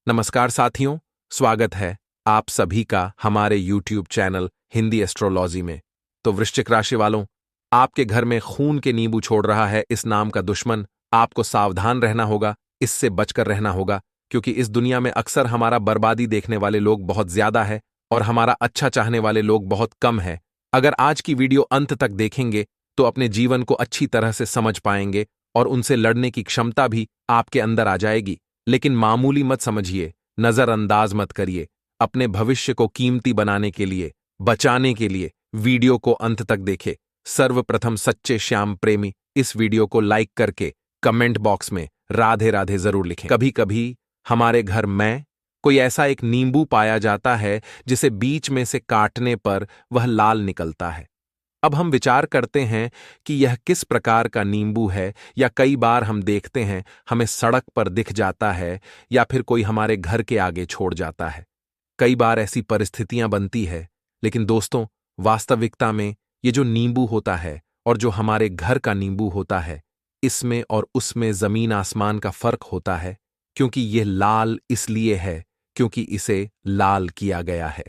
नमस्कार साथियों, स्वागत है आप सभी का हमारे YouTube चैनल हिंदी एस्ट्रोलॉजी में। तो वृश्चिक राशि वालों, आपके घर में खून के नींबू छोड़ रहा है इस नाम का दुश्मन। आपको सावधान रहना होगा, इससे बचकर रहना होगा, क्योंकि इस दुनिया में अक्सर हमारा बर्बादी देखने वाले लोग बहुत ज्यादा है और हमारा अच्छा चाहने वाले लोग बहुत कम है। अगर आज की वीडियो अंत तक देखेंगे तो अपने जीवन को अच्छी तरह से समझ पाएंगे और उनसे लड़ने की क्षमता भी आपके अंदर आ जाएगी। लेकिन मामूली मत समझिए, नजरअंदाज मत करिए। अपने भविष्य को कीमती बनाने के लिए, बचाने के लिए वीडियो को अंत तक देखें। सर्वप्रथम सच्चे श्याम प्रेमी इस वीडियो को लाइक करके कमेंट बॉक्स में राधे राधे जरूर लिखें। कभी कभी हमारे घर में कोई ऐसा एक नींबू पाया जाता है जिसे बीच में से काटने पर वह लाल निकलता है। अब हम विचार करते हैं कि यह किस प्रकार का नींबू है, या कई बार हम देखते हैं हमें सड़क पर दिख जाता है या फिर कोई हमारे घर के आगे छोड़ जाता है। कई बार ऐसी परिस्थितियां बनती है, लेकिन दोस्तों, वास्तविकता में ये जो नींबू होता है और जो हमारे घर का नींबू होता है, इसमें और उसमें जमीन आसमान का फर्क होता है। क्योंकि यह लाल इसलिए है क्योंकि इसे लाल किया गया है।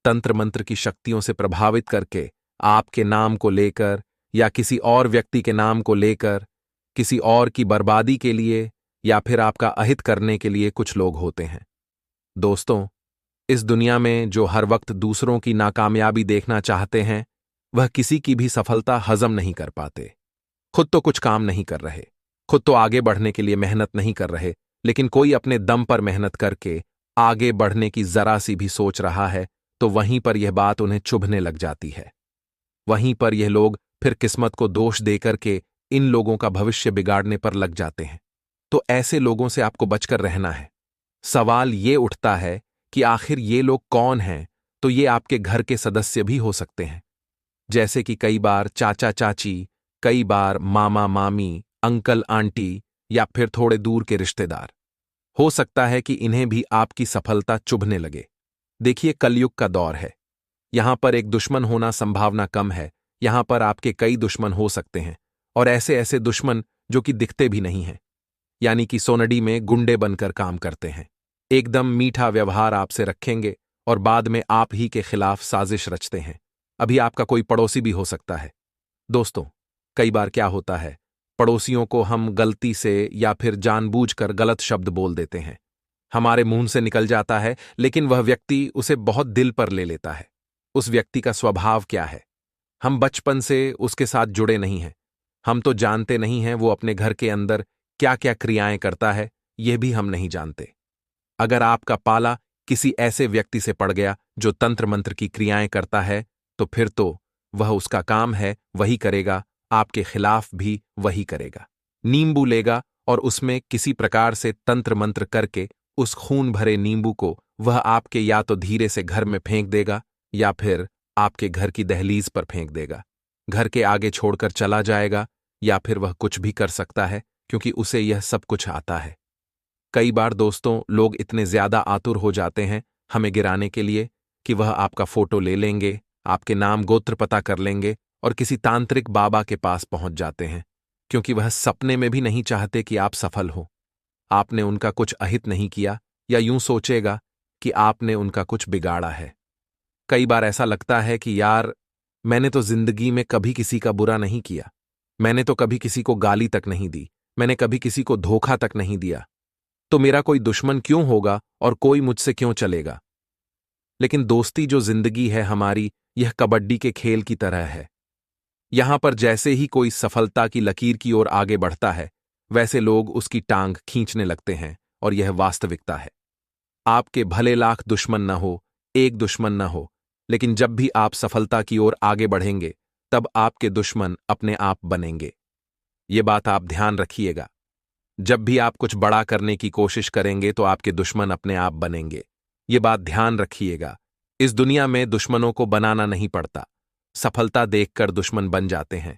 तंत्र मंत्र की शक्तियों से प्रभावित करके आपके नाम को लेकर या किसी और व्यक्ति के नाम को लेकर किसी और की बर्बादी के लिए या फिर आपका अहित करने के लिए कुछ लोग होते हैं। दोस्तों, इस दुनिया में जो हर वक्त दूसरों की नाकामयाबी देखना चाहते हैं, वह किसी की भी सफलता हजम नहीं कर पाते। खुद तो कुछ काम नहीं कर रहे, खुद तो आगे बढ़ने के लिए मेहनत नहीं कर रहे, लेकिन कोई अपने दम पर मेहनत करके आगे बढ़ने की जरा सी भी सोच रहा है तो वहीं पर यह बात उन्हें चुभने लग जाती है। वहीं पर यह लोग फिर किस्मत को दोष देकर के इन लोगों का भविष्य बिगाड़ने पर लग जाते हैं। तो ऐसे लोगों से आपको बचकर रहना है। सवाल ये उठता है कि आखिर ये लोग कौन हैं? तो ये आपके घर के सदस्य भी हो सकते हैं, जैसे कि कई बार चाचा चाची, कई बार मामा मामी, अंकल आंटी, या फिर थोड़े दूर के रिश्तेदार। हो सकता है कि इन्हें भी आपकी सफलता चुभने लगे। देखिए, कलयुग का दौर है। यहां पर एक दुश्मन होना संभावना कम है। यहां पर आपके कई दुश्मन हो सकते हैं, और ऐसे ऐसे दुश्मन जो कि दिखते भी नहीं हैं, यानी कि सोनडी में गुंडे बनकर काम करते हैं। एकदम मीठा व्यवहार आपसे रखेंगे और बाद में आप ही के खिलाफ साजिश रचते हैं। अभी आपका कोई पड़ोसी भी हो सकता है। दोस्तों, कई बार क्या होता है, पड़ोसियों को हम गलती से या फिर जानबूझकर गलत शब्द बोल देते हैं। हमारे मुंह से निकल जाता है, लेकिन वह व्यक्ति उसे बहुत दिल पर ले लेता है। उस व्यक्ति का स्वभाव क्या है? हम बचपन से उसके साथ जुड़े नहीं हैं। हम तो जानते नहीं हैं वो अपने घर के अंदर क्या क्या क्रियाएं करता है, यह भी हम नहीं जानते। अगर आपका पाला किसी ऐसे व्यक्ति से पड़ गया जो तंत्र मंत्र की क्रियाएं करता है, तो फिर तो वह उसका काम है, वही करेगा, आपके खिलाफ भी वही करेगा। नींबू लेगा और उसमें किसी प्रकार से तंत्र मंत्र करके उस खून भरे नींबू को वह आपके या तो धीरे से घर में फेंक देगा या फिर आपके घर की दहलीज पर फेंक देगा। घर के आगे छोड़कर चला जाएगा, या फिर वह कुछ भी कर सकता है क्योंकि उसे यह सब कुछ आता है। कई बार दोस्तों, लोग इतने ज्यादा आतुर हो जाते हैं हमें गिराने के लिए कि वह आपका फोटो ले लेंगे, आपके नाम गोत्र पता कर लेंगे और किसी तांत्रिक बाबा के पास पहुंच जाते हैं, क्योंकि वह सपने में भी नहीं चाहते कि आप सफल हो। आपने उनका कुछ अहित नहीं किया, या यूं सोचेगा कि आपने उनका कुछ बिगाड़ा है। कई बार ऐसा लगता है कि यार, मैंने तो जिंदगी में कभी किसी का बुरा नहीं किया, मैंने तो कभी किसी को गाली तक नहीं दी, मैंने कभी किसी को धोखा तक नहीं दिया, तो मेरा कोई दुश्मन क्यों होगा और कोई मुझसे क्यों चलेगा? लेकिन दोस्ती जो जिंदगी है हमारी, यह कबड्डी के खेल की तरह है। यहां पर जैसे ही कोई सफलता की लकीर की ओर आगे बढ़ता है, वैसे लोग उसकी टांग खींचने लगते हैं, और यह वास्तविकता है। आपके भले लाख दुश्मन न हो, एक दुश्मन न हो, लेकिन जब भी आप सफलता की ओर आगे बढ़ेंगे, तब आपके दुश्मन अपने आप बनेंगे। ये बात आप ध्यान रखिएगा। जब भी आप कुछ बड़ा करने की कोशिश करेंगे तो आपके दुश्मन अपने आप बनेंगे। ये बात ध्यान रखिएगा। इस दुनिया में दुश्मनों को बनाना नहीं पड़ता, सफलता देखकर दुश्मन बन जाते हैं।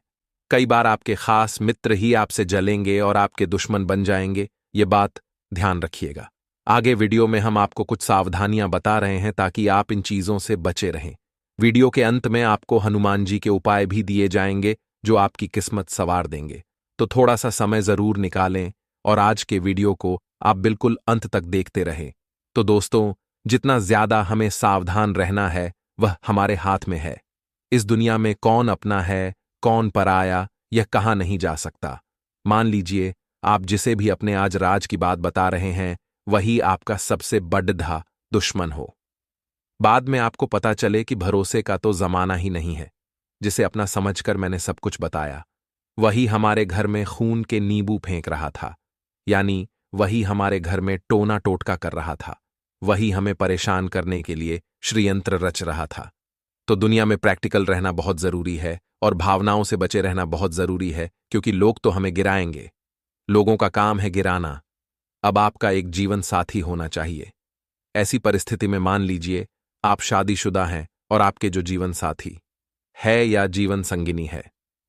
कई बार आपके खास मित्र ही आपसे जलेंगे और आपके दुश्मन बन जाएंगे। ये बात ध्यान रखिएगा। आगे वीडियो में हम आपको कुछ सावधानियां बता रहे हैं ताकि आप इन चीजों से बचे रहें। वीडियो के अंत में आपको हनुमान जी के उपाय भी दिए जाएंगे जो आपकी किस्मत संवार देंगे। तो थोड़ा सा समय जरूर निकालें और आज के वीडियो को आप बिल्कुल अंत तक देखते रहें। तो दोस्तों, जितना ज्यादा हमें सावधान रहना है वह हमारे हाथ में है। इस दुनिया में कौन अपना है, कौन पराया, यह कहा नहीं जा सकता। मान लीजिए आप जिसे भी अपने आज राज की बात बता रहे हैं वही आपका सबसे बड़ा दुश्मन हो। बाद में आपको पता चले कि भरोसे का तो जमाना ही नहीं है। जिसे अपना समझकर मैंने सब कुछ बताया, वही हमारे घर में खून के नींबू फेंक रहा था। यानी वही हमारे घर में टोना टोटका कर रहा था। वही हमें परेशान करने के लिए षड्यंत्र रच रहा था। तो दुनिया में प्रैक्टिकल रहना बहुत जरूरी है और भावनाओं से बचे रहना बहुत जरूरी है, क्योंकि लोग तो हमें गिराएंगे। लोगों का काम है गिराना। अब आपका एक जीवन साथी होना चाहिए। ऐसी परिस्थिति में मान लीजिए आप शादीशुदा हैं और आपके जो जीवन साथी है या जीवन संगिनी है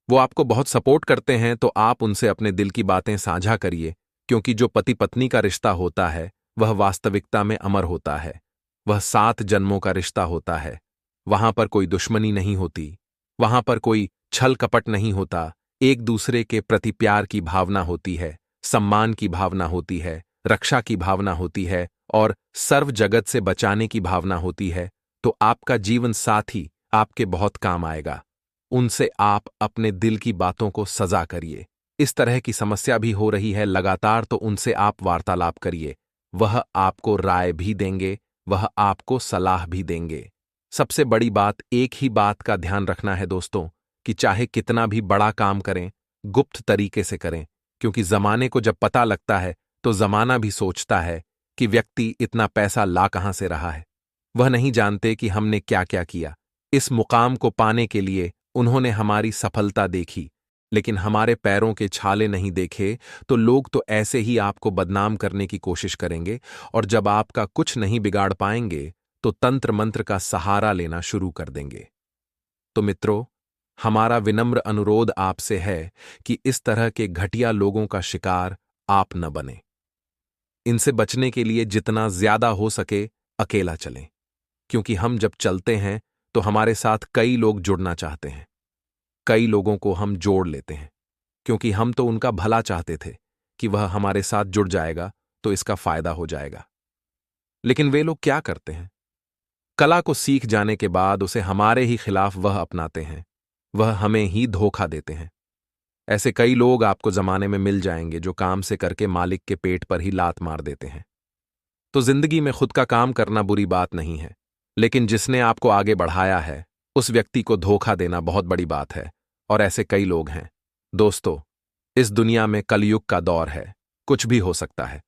वो आपको बहुत सपोर्ट करते हैं, तो आप उनसे अपने दिल की बातें साझा करिए, क्योंकि जो पति पत्नी का रिश्ता होता है वह वास्तविकता में अमर होता है। वह 7 जन्मों का रिश्ता होता है। वहां पर कोई दुश्मनी नहीं होती, वहां पर कोई छल कपट नहीं होता। एक दूसरे के प्रति प्यार की भावना होती है, सम्मान की भावना होती है, रक्षा की भावना होती है और सर्व जगत से बचाने की भावना होती है। तो आपका जीवन साथी आपके बहुत काम आएगा। उनसे आप अपने दिल की बातों को सजा करिए। इस तरह की समस्या भी हो रही है लगातार, तो उनसे आप वार्तालाप करिए। वह आपको राय भी देंगे, वह आपको सलाह भी देंगे। सबसे बड़ी बात, एक ही बात का ध्यान रखना है दोस्तों, कि चाहे कितना भी बड़ा काम करें, गुप्त तरीके से करें, क्योंकि जमाने को जब पता लगता है तो जमाना भी सोचता है कि व्यक्ति इतना पैसा ला कहां से रहा है। वह नहीं जानते कि हमने क्या क्या किया। इस मुकाम को पाने के लिए उन्होंने हमारी सफलता देखी, लेकिन हमारे पैरों के छाले नहीं देखे। तो लोग तो ऐसे ही आपको बदनाम करने की कोशिश करेंगे, और जब आपका कुछ नहीं बिगाड़ पाएंगे तो तंत्र मंत्र का सहारा लेना शुरू कर देंगे। तो मित्रों, हमारा विनम्र अनुरोध आपसे है कि इस तरह के घटिया लोगों का शिकार आप न बने। इनसे बचने के लिए जितना ज्यादा हो सके अकेला चलें, क्योंकि हम जब चलते हैं तो हमारे साथ कई लोग जुड़ना चाहते हैं। कई लोगों को हम जोड़ लेते हैं, क्योंकि हम तो उनका भला चाहते थे कि वह हमारे साथ जुड़ जाएगा तो इसका फायदा हो जाएगा। लेकिन वे लोग क्या करते हैं? कला को सीख जाने के बाद उसे हमारे ही खिलाफ वह अपनाते हैं। वह हमें ही धोखा देते हैं। ऐसे कई लोग आपको जमाने में मिल जाएंगे जो काम से करके मालिक के पेट पर ही लात मार देते हैं। तो जिंदगी में खुद का काम करना बुरी बात नहीं है, लेकिन जिसने आपको आगे बढ़ाया है उस व्यक्ति को धोखा देना बहुत बड़ी बात है, और ऐसे कई लोग हैं। दोस्तों, इस दुनिया में कलयुग का दौर है, कुछ भी हो सकता है।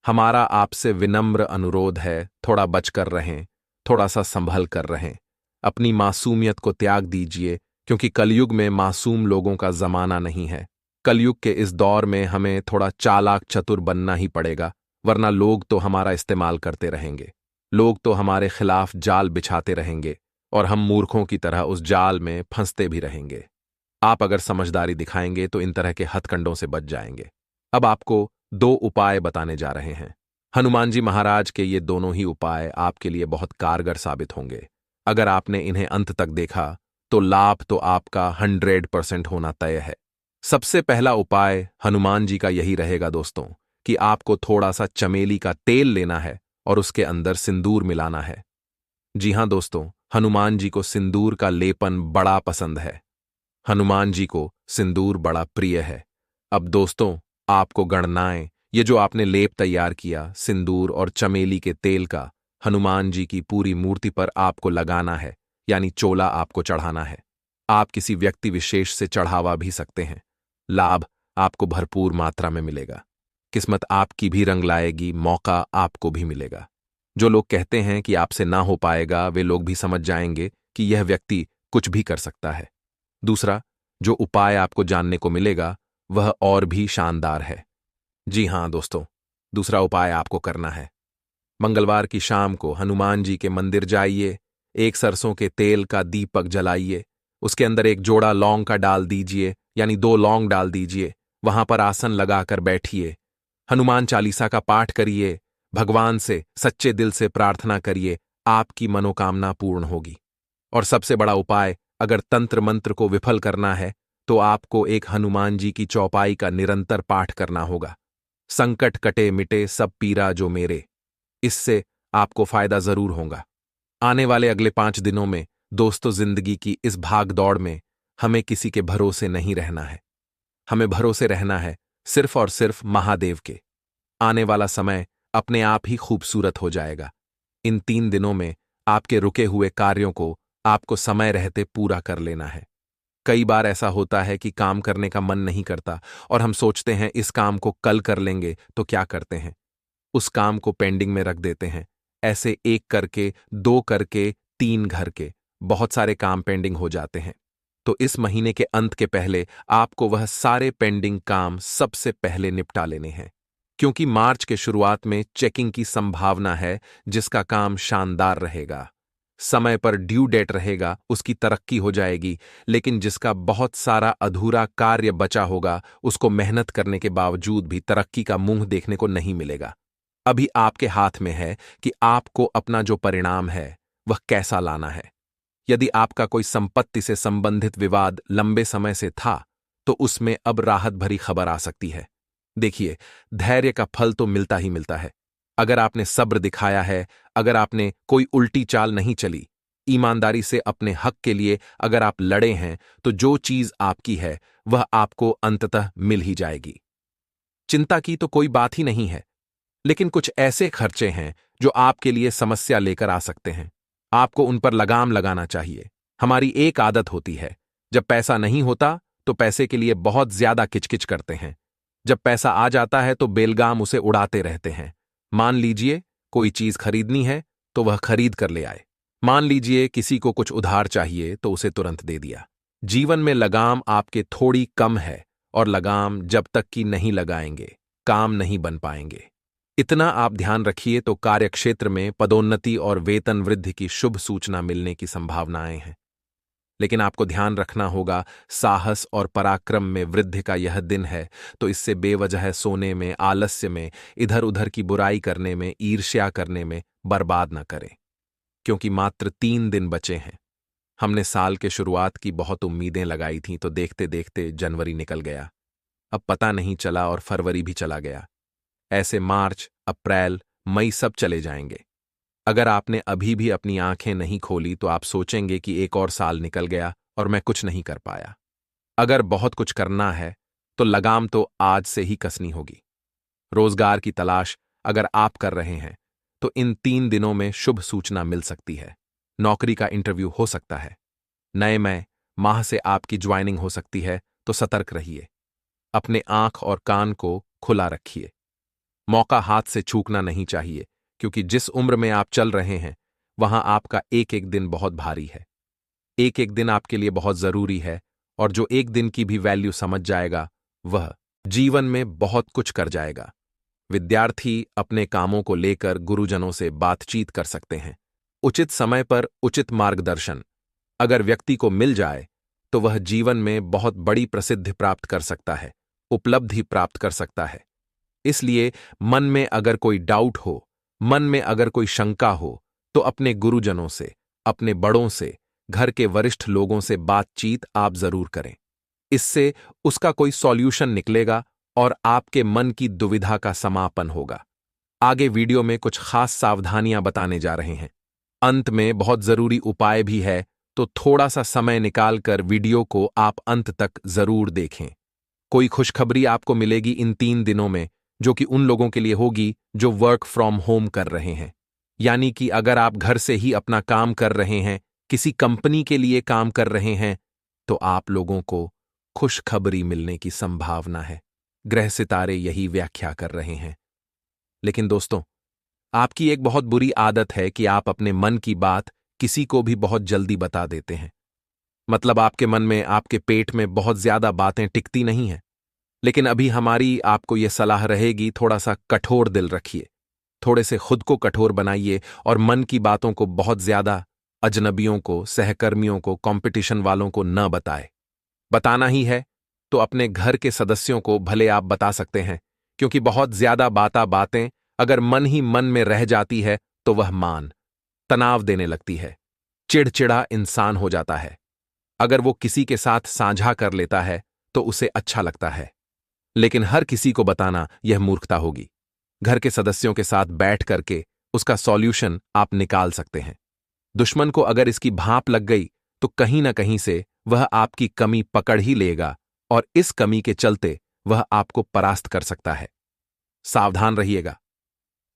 हमारा आपसे विनम्र अनुरोध है, थोड़ा बचकर रहें, थोड़ा सा संभल कर रहें। अपनी मासूमियत को त्याग दीजिए, क्योंकि कलयुग में मासूम लोगों का जमाना नहीं है। कलयुग के इस दौर में हमें थोड़ा चालाक चतुर बनना ही पड़ेगा, वरना लोग तो हमारा इस्तेमाल करते रहेंगे। लोग तो हमारे खिलाफ जाल बिछाते रहेंगे और हम मूर्खों की तरह उस जाल में फंसते भी रहेंगे। आप अगर समझदारी दिखाएंगे तो इन तरह के हथकंडों से बच जाएंगे। अब आपको 2 उपाय बताने जा रहे हैं। हनुमान जी महाराज के ये दोनों ही उपाय आपके लिए बहुत कारगर साबित होंगे। अगर आपने इन्हें अंत तक देखा तो लाभ तो आपका 100% होना तय है। सबसे पहला उपाय हनुमान जी का यही रहेगा दोस्तों, कि आपको थोड़ा सा चमेली का तेल लेना है और उसके अंदर सिंदूर मिलाना है। जी हां दोस्तों, हनुमान जी को सिंदूर का लेपन बड़ा पसंद है। हनुमान जी को सिंदूर बड़ा प्रिय है। अब दोस्तों, आपको गणनाएं, ये जो आपने लेप तैयार किया सिंदूर और चमेली के तेल का, हनुमान जी की पूरी मूर्ति पर आपको लगाना है, यानी चोला आपको चढ़ाना है। आप किसी व्यक्ति विशेष से चढ़ावा भी सकते हैं। लाभ आपको भरपूर मात्रा में मिलेगा। किस्मत आपकी भी रंग लाएगी, मौका आपको भी मिलेगा। जो लोग कहते हैं कि आपसे ना हो पाएगा, वे लोग भी समझ जाएंगे कि यह व्यक्ति कुछ भी कर सकता है। दूसरा जो उपाय आपको जानने को मिलेगा वह और भी शानदार है। जी हां दोस्तों, दूसरा उपाय आपको करना है। मंगलवार की शाम को हनुमान जी के मंदिर जाइए, एक सरसों के तेल का दीपक जलाइए, उसके अंदर एक जोड़ा लौंग का डाल दीजिए, यानी 2 लौंग डाल दीजिए। वहां पर आसन लगाकर बैठिए, हनुमान चालीसा का पाठ करिए, भगवान से सच्चे दिल से प्रार्थना करिए, आपकी मनोकामना पूर्ण होगी। और सबसे बड़ा उपाय, अगर तंत्र मंत्र को विफल करना है तो आपको एक हनुमान जी की चौपाई का निरंतर पाठ करना होगा। संकट कटे मिटे सब पीरा जो मेरे। इससे आपको फायदा जरूर होगा। आने वाले अगले 5 दिनों में दोस्तों, जिंदगी की इस भाग दौड़ में हमें किसी के भरोसे नहीं रहना है। हमें भरोसे रहना है सिर्फ और सिर्फ महादेव के। आने वाला समय अपने आप ही खूबसूरत हो जाएगा। इन 3 दिनों में आपके रुके हुए कार्यों को आपको समय रहते पूरा कर लेना है। कई बार ऐसा होता है कि काम करने का मन नहीं करता और हम सोचते हैं इस काम को कल कर लेंगे, तो क्या करते हैं, उस काम को पेंडिंग में रख देते हैं। ऐसे 1 करके, 2 करके, 3 घर के बहुत सारे काम पेंडिंग हो जाते हैं। तो इस महीने के अंत के पहले आपको वह सारे पेंडिंग काम सबसे पहले निपटा लेने हैं, क्योंकि मार्च के शुरुआत में चेकिंग की संभावना है, जिसका काम शानदार रहेगा। समय पर ड्यू डेट रहेगा, उसकी तरक्की हो जाएगी, लेकिन जिसका बहुत सारा अधूरा कार्य बचा होगा, उसको मेहनत करने के बावजूद भी तरक्की का मुंह देखने को नहीं मिलेगा। अभी आपके हाथ में है कि आपको अपना जो परिणाम है वह कैसा लाना है। यदि आपका कोई संपत्ति से संबंधित विवाद लंबे समय से था, तो उसमें अब राहत भरी खबर आ सकती है। देखिए, धैर्य का फल तो मिलता ही मिलता है। अगर आपने सब्र दिखाया है, अगर आपने कोई उल्टी चाल नहीं चली, ईमानदारी से अपने हक के लिए अगर आप लड़े हैं, तो जो चीज आपकी है वह आपको अंततः मिल ही जाएगी। चिंता की तो कोई बात ही नहीं है, लेकिन कुछ ऐसे खर्चे हैं जो आपके लिए समस्या लेकर आ सकते हैं। आपको उन पर लगाम लगाना चाहिए। हमारी एक आदत होती है, जब पैसा नहीं होता तो पैसे के लिए बहुत ज्यादा किचकिच करते हैं। जब पैसा आ जाता है तो बेलगाम उसे उड़ाते रहते हैं। मान लीजिए कोई चीज खरीदनी है तो वह खरीद कर ले आए। मान लीजिए किसी को कुछ उधार चाहिए तो उसे तुरंत दे दिया। जीवन में लगाम आपके थोड़ी कम है, और लगाम जब तक कि नहीं लगाएंगे, काम नहीं बन पाएंगे। इतना आप ध्यान रखिए तो कार्यक्षेत्र में पदोन्नति और वेतन वृद्धि की शुभ सूचना मिलने की संभावनाएं हैं। लेकिन आपको ध्यान रखना होगा, साहस और पराक्रम में वृद्धि का यह दिन है, तो इससे बेवजह सोने में, आलस्य में, इधर उधर की बुराई करने में, ईर्ष्या करने में बर्बाद न करें, क्योंकि मात्र 3 दिन बचे हैं। हमने साल के शुरुआत की बहुत उम्मीदें लगाई थीं, तो देखते देखते जनवरी निकल गया। अब पता नहीं चला और फरवरी भी चला गया। ऐसे मार्च, अप्रैल, मई सब चले जाएंगे। अगर आपने अभी भी अपनी आंखें नहीं खोली तो आप सोचेंगे कि एक और साल निकल गया और मैं कुछ नहीं कर पाया। अगर बहुत कुछ करना है तो लगाम तो आज से ही कसनी होगी। रोजगार की तलाश अगर आप कर रहे हैं तो इन 3 दिनों में शुभ सूचना मिल सकती है। नौकरी का इंटरव्यू हो सकता है। नए माह से आपकी ज्वाइनिंग हो सकती है, तो सतर्क रहिए। अपने आंख और कान को खुला रखिए। मौका हाथ से चूकना नहीं चाहिए, क्योंकि जिस उम्र में आप चल रहे हैं वहां आपका एक एक दिन बहुत भारी है। एक एक दिन आपके लिए बहुत जरूरी है, और जो एक दिन की भी वैल्यू समझ जाएगा वह जीवन में बहुत कुछ कर जाएगा। विद्यार्थी अपने कामों को लेकर गुरुजनों से बातचीत कर सकते हैं। उचित समय पर उचित मार्गदर्शन अगर व्यक्ति को मिल जाए तो वह जीवन में बहुत बड़ी प्रसिद्धि प्राप्त कर सकता है, उपलब्धि प्राप्त कर सकता है। इसलिए मन में अगर कोई डाउट हो, मन में अगर कोई शंका हो, तो अपने गुरुजनों से, अपने बड़ों से, घर के वरिष्ठ लोगों से बातचीत आप जरूर करें। इससे उसका कोई सॉल्यूशन निकलेगा और आपके मन की दुविधा का समापन होगा। आगे वीडियो में कुछ खास सावधानियां बताने जा रहे हैं। अंत में बहुत जरूरी उपाय भी है, तो थोड़ा सा समय निकालकर वीडियो को आप अंत तक जरूर देखें। कोई खुशखबरी आपको मिलेगी इन 3 दिनों में, जो कि उन लोगों के लिए होगी जो वर्क फ्रॉम होम कर रहे हैं। यानी कि अगर आप घर से ही अपना काम कर रहे हैं, किसी कंपनी के लिए काम कर रहे हैं, तो आप लोगों को खुशखबरी मिलने की संभावना है। ग्रह सितारे यही व्याख्या कर रहे हैं। लेकिन दोस्तों, आपकी एक बहुत बुरी आदत है कि आप अपने मन की बात किसी को भी बहुत जल्दी बता देते हैं। मतलब आपके मन में, आपके पेट में बहुत ज्यादा बातें टिकती नहीं हैं। लेकिन अभी हमारी आपको यह सलाह रहेगी, थोड़ा सा कठोर दिल रखिए। थोड़े से खुद को कठोर बनाइए और मन की बातों को बहुत ज्यादा अजनबियों को, सहकर्मियों को, कंपटीशन वालों को न बताए। बताना ही है तो अपने घर के सदस्यों को भले आप बता सकते हैं, क्योंकि बहुत ज्यादा बातें अगर मन ही मन में रह जाती है तो वह तनाव देने लगती है, चिड़चिड़ा इंसान हो जाता है। अगर वो किसी के साथ साझा कर लेता है तो उसे अच्छा लगता है। लेकिन हर किसी को बताना यह मूर्खता होगी। घर के सदस्यों के साथ बैठ करके उसका सॉल्यूशन आप निकाल सकते हैं। दुश्मन को अगर इसकी भाप लग गई तो कहीं ना कहीं से वह आपकी कमी पकड़ ही लेगा और इस कमी के चलते वह आपको परास्त कर सकता है। सावधान रहिएगा।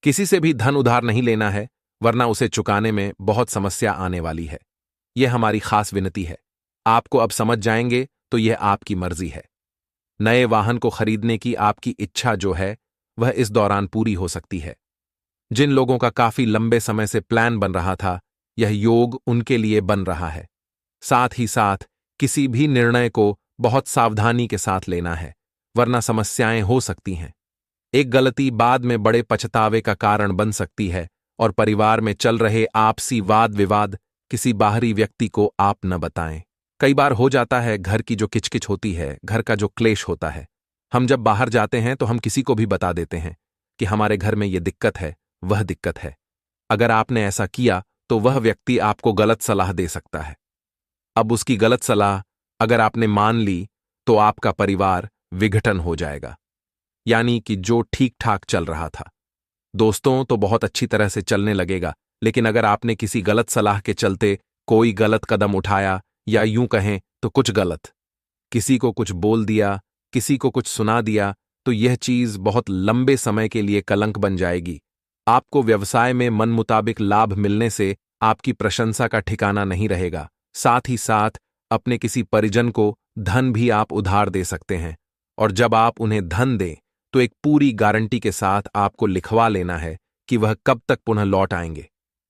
किसी से भी धन उधार नहीं लेना है, वरना उसे चुकाने में बहुत समस्या आने वाली है। यह हमारी खास विनती है। आपको अब समझ जाएंगे तो यह आपकी मर्जी है। नए वाहन को खरीदने की आपकी इच्छा जो है वह इस दौरान पूरी हो सकती है। जिन लोगों का काफी लंबे समय से प्लान बन रहा था, यह योग उनके लिए बन रहा है। साथ ही साथ किसी भी निर्णय को बहुत सावधानी के साथ लेना है, वरना समस्याएं हो सकती हैं। एक गलती बाद में बड़े पछतावे का कारण बन सकती है और परिवार में चल रहे आपसी वाद विवाद किसी बाहरी व्यक्ति को आप न बताएं। कई बार हो जाता है, घर की जो किचकिच होती है, घर का जो क्लेश होता है, हम जब बाहर जाते हैं तो हम किसी को भी बता देते हैं कि हमारे घर में यह दिक्कत है, वह दिक्कत है। अगर आपने ऐसा किया तो वह व्यक्ति आपको गलत सलाह दे सकता है। अब उसकी गलत सलाह अगर आपने मान ली तो आपका परिवार विघटन हो जाएगा। यानी कि जो ठीक ठाक चल रहा था, दोस्तों तो बहुत अच्छी तरह से चलने लगेगा, लेकिन अगर आपने किसी गलत सलाह के चलते कोई गलत कदम उठाया या यूं कहें तो कुछ गलत, किसी को कुछ बोल दिया, किसी को कुछ सुना दिया, तो यह चीज बहुत लंबे समय के लिए कलंक बन जाएगी। आपको व्यवसाय में मन मुताबिक लाभ मिलने से आपकी प्रशंसा का ठिकाना नहीं रहेगा। साथ ही साथ अपने किसी परिजन को धन भी आप उधार दे सकते हैं, और जब आप उन्हें धन दें तो एक पूरी गारंटी के साथ आपको लिखवा लेना है कि वह कब तक पुनः लौट आएंगे।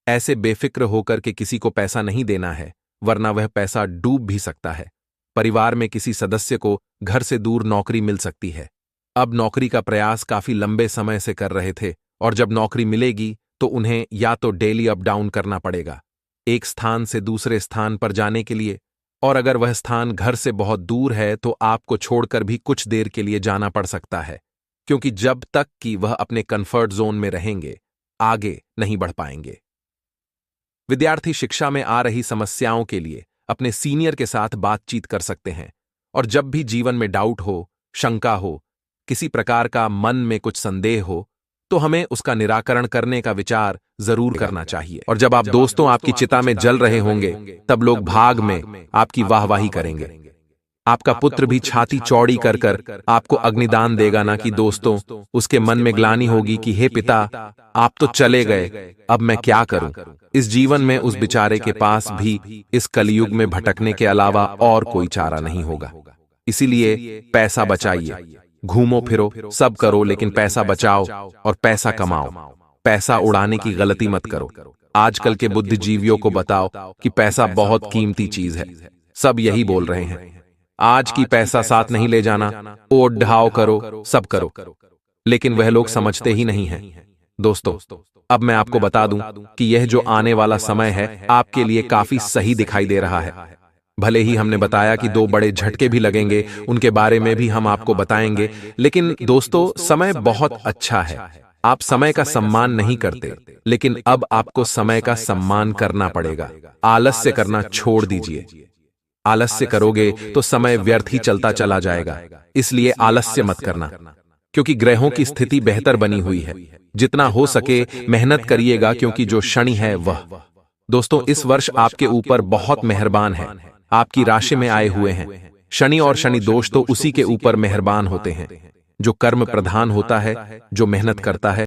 ऐसे बेफिक्र होकर के किसी को पैसा नहीं देना है, वरना वह पैसा डूब भी सकता है। परिवार में किसी सदस्य को घर से दूर नौकरी मिल सकती है। अब नौकरी का प्रयास काफी लंबे समय से कर रहे थे, और जब नौकरी मिलेगी तो उन्हें या तो डेली अप डाउन करना पड़ेगा एक स्थान से दूसरे स्थान पर जाने के लिए, और अगर वह स्थान घर से बहुत दूर है तो आपको छोड़कर भी कुछ देर के लिए जाना पड़ सकता है, क्योंकि जब तक कि वह अपने कंफर्ट जोन में रहेंगे आगे नहीं बढ़ पाएंगे। विद्यार्थी शिक्षा में आ रही समस्याओं के लिए अपने सीनियर के साथ बातचीत कर सकते हैं, और जब भी जीवन में डाउट हो, शंका हो, किसी प्रकार का मन में कुछ संदेह हो, तो हमें उसका निराकरण करने का विचार जरूर करना चाहिए। और जब आप दोस्तों आपकी चिता में जल रहे होंगे, तब लोग भाग में आपकी वाहवाही करेंगे। आपका पुत्र भी छाती चौड़ी कर कर आपको अग्निदान देगा ना कि दोस्तों उसके मन में ग्लानि होगी कि हे पिता, आप तो चले गए, अब मैं क्या करूं। इस जीवन में उस बेचारे के पास भी इस कलयुग में भटकने के अलावा और कोई चारा नहीं होगा। इसीलिए पैसा बचाइए, घूमो फिरो, सब करो, लेकिन पैसा बचाओ और पैसा कमाओ। पैसा उड़ाने की गलती मत करो। आजकल के बुद्धिजीवियों को बताओ कि पैसा बहुत कीमती चीज है, सब यही बोल रहे हैं। आज की पैसा साथ नहीं ले जाना, ओट ढाव करो, सब करो, लेकिन वह लोग समझते ही नहीं हैं। दोस्तों, अब मैं आपको बता दूं कि यह जो आने वाला समय है आपके लिए काफी सही दिखाई दे रहा है। भले ही हमने बताया कि 2 बड़े झटके भी लगेंगे, उनके बारे में भी हम आपको बताएंगे, लेकिन दोस्तों समय बहुत अच्छा है। आप समय का सम्मान नहीं करते, लेकिन अब आपको समय का सम्मान करना पड़ेगा। आलस्य करना छोड़ दीजिए। आलस्य करोगे तो समय व्यर्थ ही चलता चला जाएगा, इसलिए आलस्य मत करना, क्योंकि ग्रहों की स्थिति बेहतर बनी हुई है। जितना हो सके मेहनत करिएगा, क्योंकि जो शनि है वह दोस्तों इस वर्ष आपके ऊपर बहुत मेहरबान है, आपकी राशि में आए हुए हैं। शनि और शनि दोष तो उसी के ऊपर मेहरबान होते हैं जो कर्म प्रधान होता है, जो मेहनत करता है।